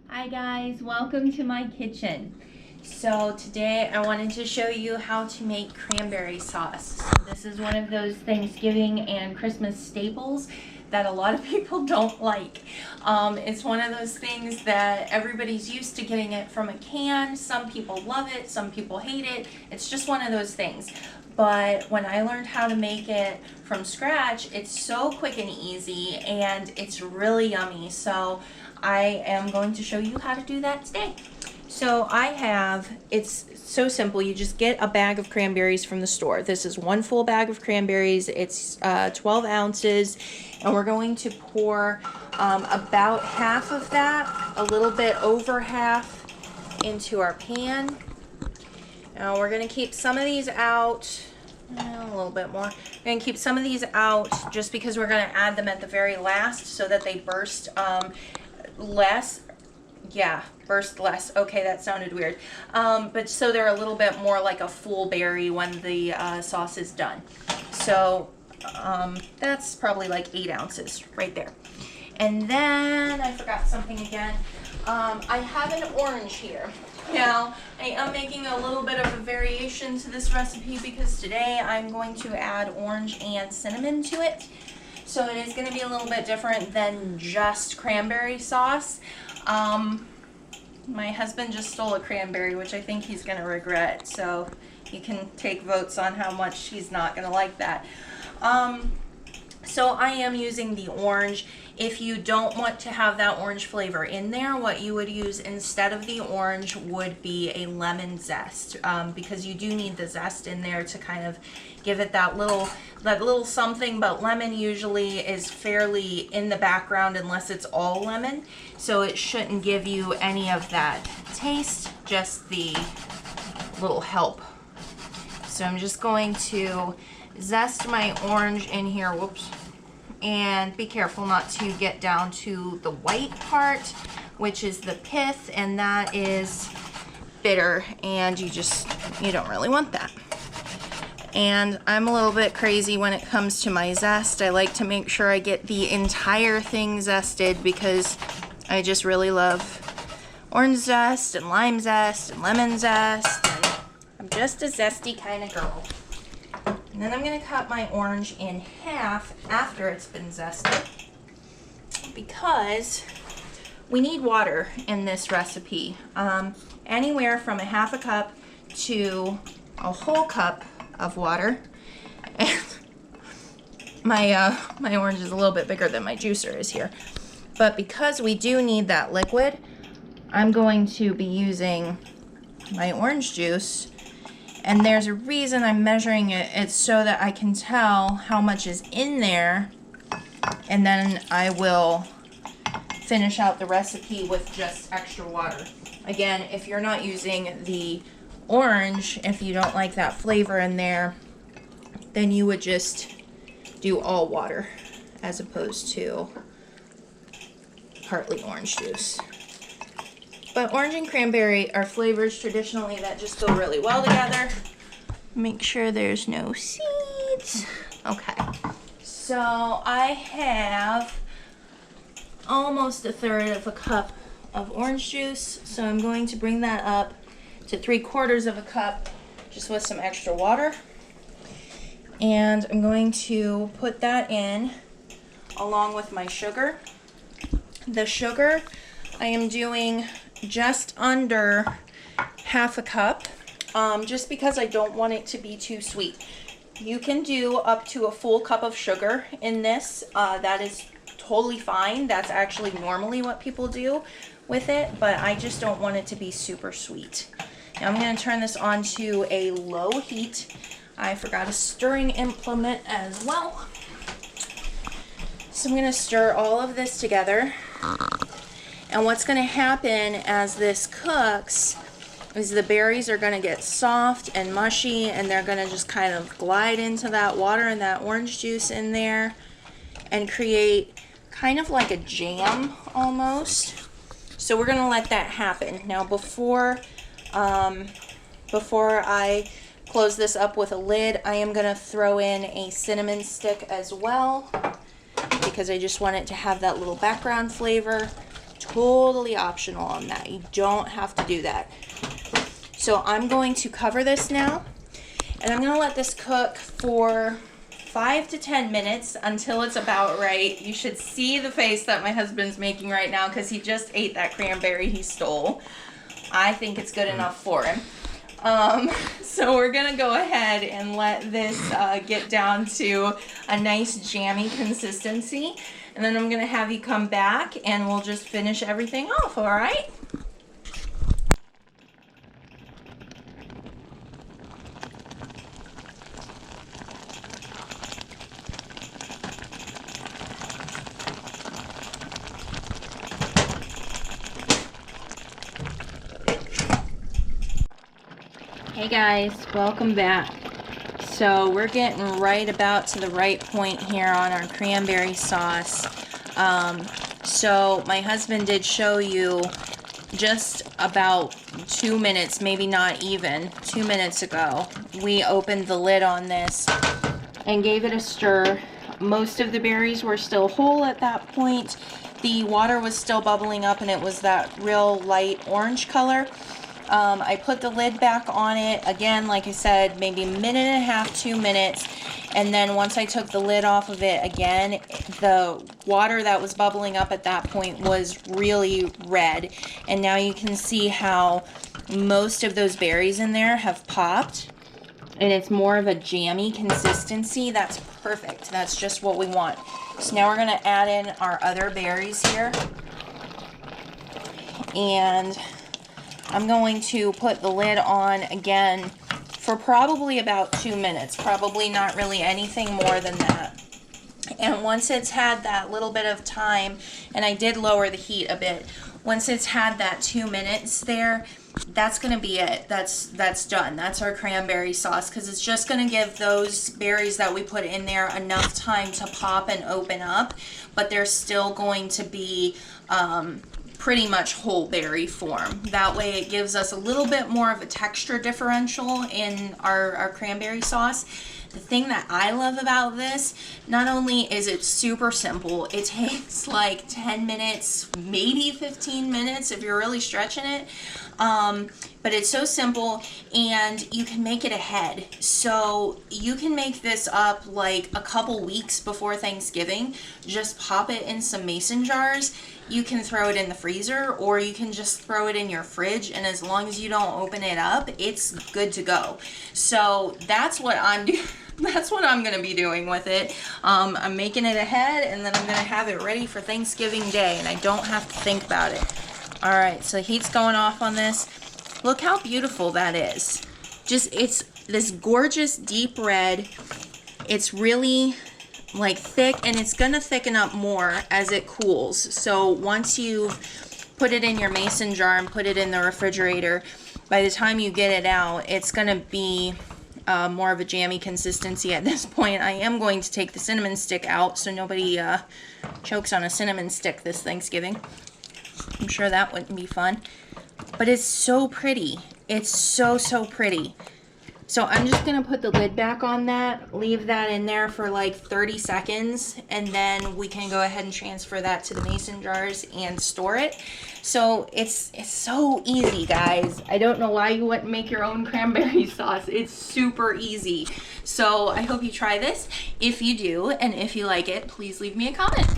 Hi guys, welcome to my kitchen. So today I wanted to show you how to make cranberry sauce. So this is one of those Thanksgiving and Christmas staples that a lot of people don't like. It's one of those things that everybody's used to getting it from a can. Some people love it, some people hate it. It's just one of those things. But when I learned how to make it from scratch, it's so quick and easy and it's really yummy. So I am going to show you how to do that today. So it's so simple. You just get a bag of cranberries from the store. This is one full bag of cranberries. It's 12 ounces. And we're going to pour about half of that, a little bit over half, into our pan. Now we're going to keep some of these out, a little bit more. We're going to keep some of these out just because we're going to add them at the very last so that they burst less. Yeah, burst less. Okay, that sounded weird. But so they're a little bit more like a full berry when the sauce is done. So that's probably like 8 ounces right there. And then I forgot something again. I have an orange here. Now, I am making a little bit of a variation to this recipe because today I'm going to add orange and cinnamon to it. So it is going to be a little bit different than just cranberry sauce. My husband just stole a cranberry, which I think he's going to regret. So you can take votes on how much he's not going to like that. So I am using the orange. If you don't want to have that orange flavor in there, what you would use instead of the orange would be a lemon zest, because you do need the zest in there to kind of give it that little something, but lemon usually is fairly in the background unless it's all lemon, so it shouldn't give you any of that taste, just the little help. So I'm just going to zest my orange in here, whoops, and be careful not to get down to the white part, which is the pith, and that is bitter, and you don't really want that. And I'm a little bit crazy when it comes to my zest. I like to make sure I get the entire thing zested because I just really love orange zest and lime zest and lemon zest, and I'm just a zesty kind of girl. And then I'm going to cut my orange in half after it's been zested because we need water in this recipe. Anywhere from a half a cup to a whole cup of water. And my orange is a little bit bigger than my juicer is here. But because we do need that liquid, I'm going to be using my orange juice. And there's a reason I'm measuring it. It's so that I can tell how much is in there. And then I will finish out the recipe with just extra water. Again, if you're not using the orange, if you don't like that flavor in there, then you would just do all water as opposed to partly orange juice. But orange and cranberry are flavors traditionally that just go really well together. Make sure there's no seeds. Okay, so I have almost a third of a cup of orange juice, so I'm going to bring that up to 3/4 of a cup just with some extra water. And I'm going to put that in along with my sugar. The sugar I am doing just under half a cup, just because I don't want it to be too sweet. You can do up to a full cup of sugar in this. That is totally fine. That's actually normally what people do with it, but I just don't want it to be super sweet. Now I'm going to turn this on to a low heat. I forgot a stirring implement as well. So I'm going to stir all of this together. And what's going to happen as this cooks is the berries are going to get soft and mushy, and they're going to just kind of glide into that water and that orange juice in there and create kind of like a jam almost. So we're going to let that happen. Now before I close this up with a lid, I am going to throw in a cinnamon stick as well because I just want it to have that little background flavor totally optional on that. You don't have to do that. So I'm going to cover this now, and I'm gonna let this cook for 5 to 10 minutes until it's about right. You should see the face that my husband's making right now because he just ate that cranberry he stole. I think it's good enough for him. So we're gonna go ahead and let this get down to a nice jammy consistency, and then I'm gonna have you come back and we'll just finish everything off, all right? Hey guys, welcome back. So we're getting right about to the right point here on our cranberry sauce. So my husband did show you just about 2 minutes, maybe not even 2 minutes ago. We opened the lid on this and gave it a stir. Most of the berries were still whole at that point. The water was still bubbling up and it was that real light orange color. I put the lid back on it, again, like I said, maybe a minute and a half, 2 minutes, and then once I took the lid off of it again, the water that was bubbling up at that point was really red, and now you can see how most of those berries in there have popped, and it's more of a jammy consistency. That's perfect. That's just what we want. So now we're going to add in our other berries here, and I'm going to put the lid on again for probably about 2 minutes, probably not really anything more than that. And once it's had that little bit of time, and I did lower the heat a bit, once it's had that 2 minutes there, that's going to be it. That's done. That's our cranberry sauce, because it's just going to give those berries that we put in there enough time to pop and open up, but they're still going to be pretty much whole berry form. That way it gives us a little bit more of a texture differential in our cranberry sauce. The thing that I love about this, not only is it super simple, it takes like 10 minutes, maybe 15 minutes if you're really stretching it, but it's so simple, and you can make it ahead. So you can make this up like a couple weeks before Thanksgiving. Just pop it in some mason jars. You can throw it in the freezer, or you can just throw it in your fridge, and as long as you don't open it up, it's good to go. So that's what I'm doing. That's what I'm gonna be doing with it. I'm making it ahead, and then I'm gonna have it ready for Thanksgiving Day, and I don't have to think about it. All right, so heat's going off on this. Look how beautiful that is. Just, it's this gorgeous deep red. It's really like thick, and it's gonna thicken up more as it cools. So once you put it in your mason jar and put it in the refrigerator, by the time you get it out, it's gonna be more of a jammy consistency at this point. I am going to take the cinnamon stick out so nobody chokes on a cinnamon stick this Thanksgiving. I'm sure that wouldn't be fun. But it's so pretty. It's so, so pretty. So I'm just going to put the lid back on that, leave that in there for like 30 seconds, and then we can go ahead and transfer that to the mason jars and store it. So it's so easy, guys. I don't know why you wouldn't make your own cranberry sauce. It's super easy. So I hope you try this. If you do, and if you like it, please leave me a comment.